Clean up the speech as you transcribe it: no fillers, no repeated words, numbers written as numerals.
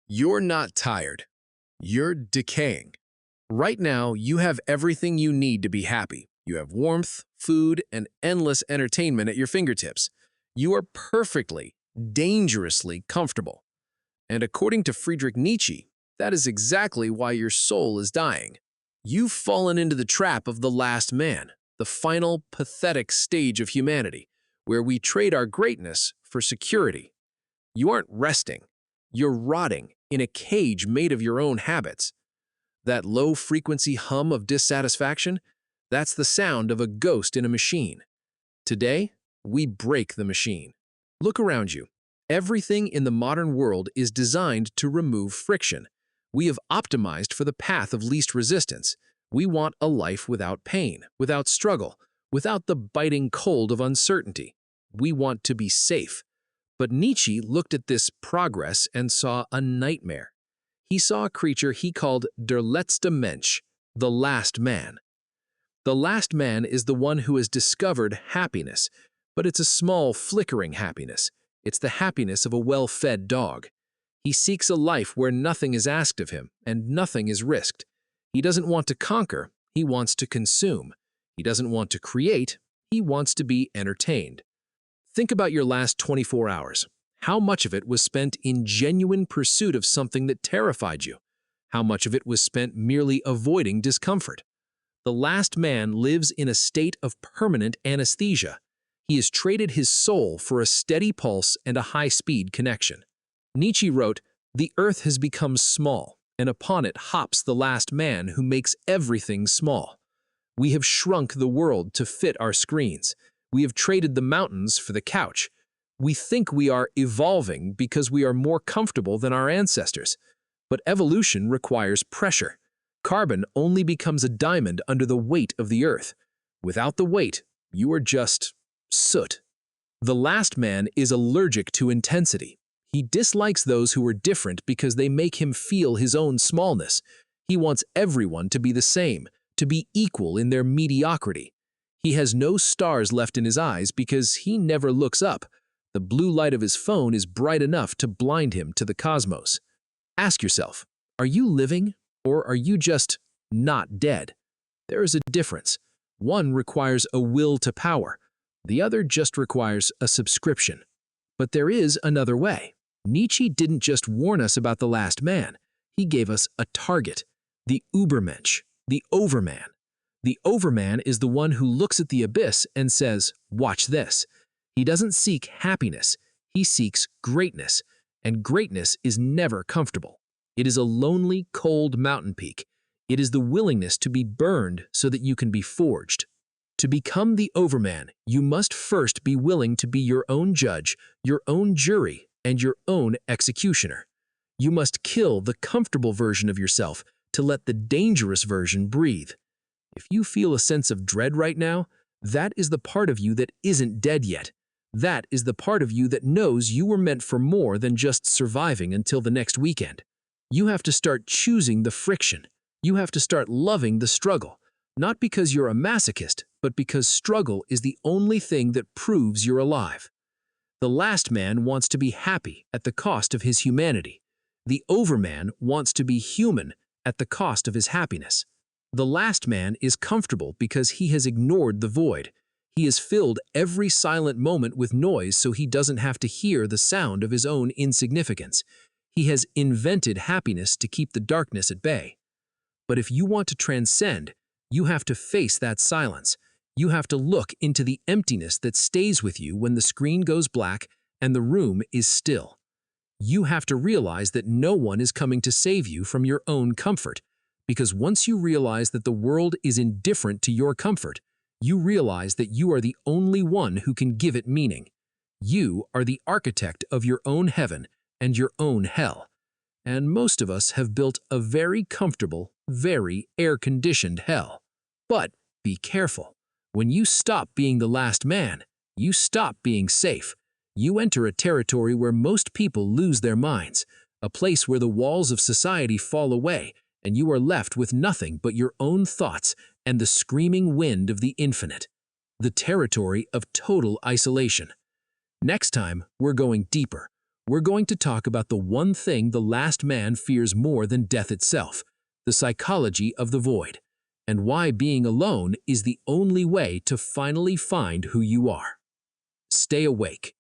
You're not tired. You're decaying. Right now, you have everything you need to be happy. You have warmth, food, and endless entertainment at your fingertips. You are perfectly, dangerously comfortable. And according to Friedrich Nietzsche, that is exactly why your soul is dying. You've fallen into the trap of the last man, the final, pathetic stage of humanity, where we trade our greatness for security. You aren't resting. You're rotting in a cage made of your own habits. That low-frequency hum of dissatisfaction, that's the sound of a ghost in a machine. Today, we break the machine. Look around you. Everything in the modern world is designed to remove friction. We have optimized for the path of least resistance. We want a life without pain, without struggle, without the biting cold of uncertainty. We want to be safe. But Nietzsche looked at this progress and saw a nightmare. He saw a creature he called der letzte Mensch, the last man. The last man is the one who has discovered happiness, but it's a small, flickering happiness. It's the happiness of a well-fed dog. He seeks a life where nothing is asked of him and nothing is risked. He doesn't want to conquer, he wants to consume. He doesn't want to create, he wants to be entertained. Think about your last 24 hours. How much of it was spent in genuine pursuit of something that terrified you? How much of it was spent merely avoiding discomfort? The last man lives in a state of permanent anesthesia. He has traded his soul for a steady pulse and a high-speed connection. Nietzsche wrote, "The earth has become small, and upon it hops the last man who makes everything small. We have shrunk the world to fit our screens. We have traded the mountains for the couch. We think we are evolving because we are more comfortable than our ancestors. But evolution requires pressure. Carbon only becomes a diamond under the weight of the earth. Without the weight, you are just soot." The last man is allergic to intensity. He dislikes those who are different because they make him feel his own smallness. He wants everyone to be the same, to be equal in their mediocrity. He has no stars left in his eyes because he never looks up. The blue light of his phone is bright enough to blind him to the cosmos. Ask yourself, are you living or are you just not dead? There is a difference. One requires a will to power. The other just requires a subscription. But there is another way. Nietzsche didn't just warn us about the last man. He gave us a target, the Übermensch, the Overman. The Overman is the one who looks at the abyss and says, "Watch this." He doesn't seek happiness, he seeks greatness, and greatness is never comfortable. It is a lonely, cold mountain peak. It is the willingness to be burned so that you can be forged. To become the Overman, you must first be willing to be your own judge, your own jury, and your own executioner. You must kill the comfortable version of yourself to let the dangerous version breathe. If you feel a sense of dread right now, that is the part of you that isn't dead yet. That is the part of you that knows you were meant for more than just surviving until the next weekend. You have to start choosing the friction. You have to start loving the struggle. Not because you're a masochist, but because struggle is the only thing that proves you're alive. The last man wants to be happy at the cost of his humanity. The Overman wants to be human at the cost of his happiness. The last man is comfortable because he has ignored the void. He has filled every silent moment with noise so he doesn't have to hear the sound of his own insignificance. He has invented happiness to keep the darkness at bay. But if you want to transcend, you have to face that silence. You have to look into the emptiness that stays with you when the screen goes black and the room is still. You have to realize that no one is coming to save you from your own comfort. Because once you realize that the world is indifferent to your comfort, you realize that you are the only one who can give it meaning. You are the architect of your own heaven and your own hell. And most of us have built a very comfortable, very air-conditioned hell. But be careful. When you stop being the last man, you stop being safe. You enter a territory where most people lose their minds, a place where the walls of society fall away, and you are left with nothing but your own thoughts and the screaming wind of the infinite. The territory of total isolation. Next time, we're going deeper. we're going to talk about the one thing the last man fears more than death itself, the psychology of the void, and why being alone is the only way to finally find who you are. Stay awake.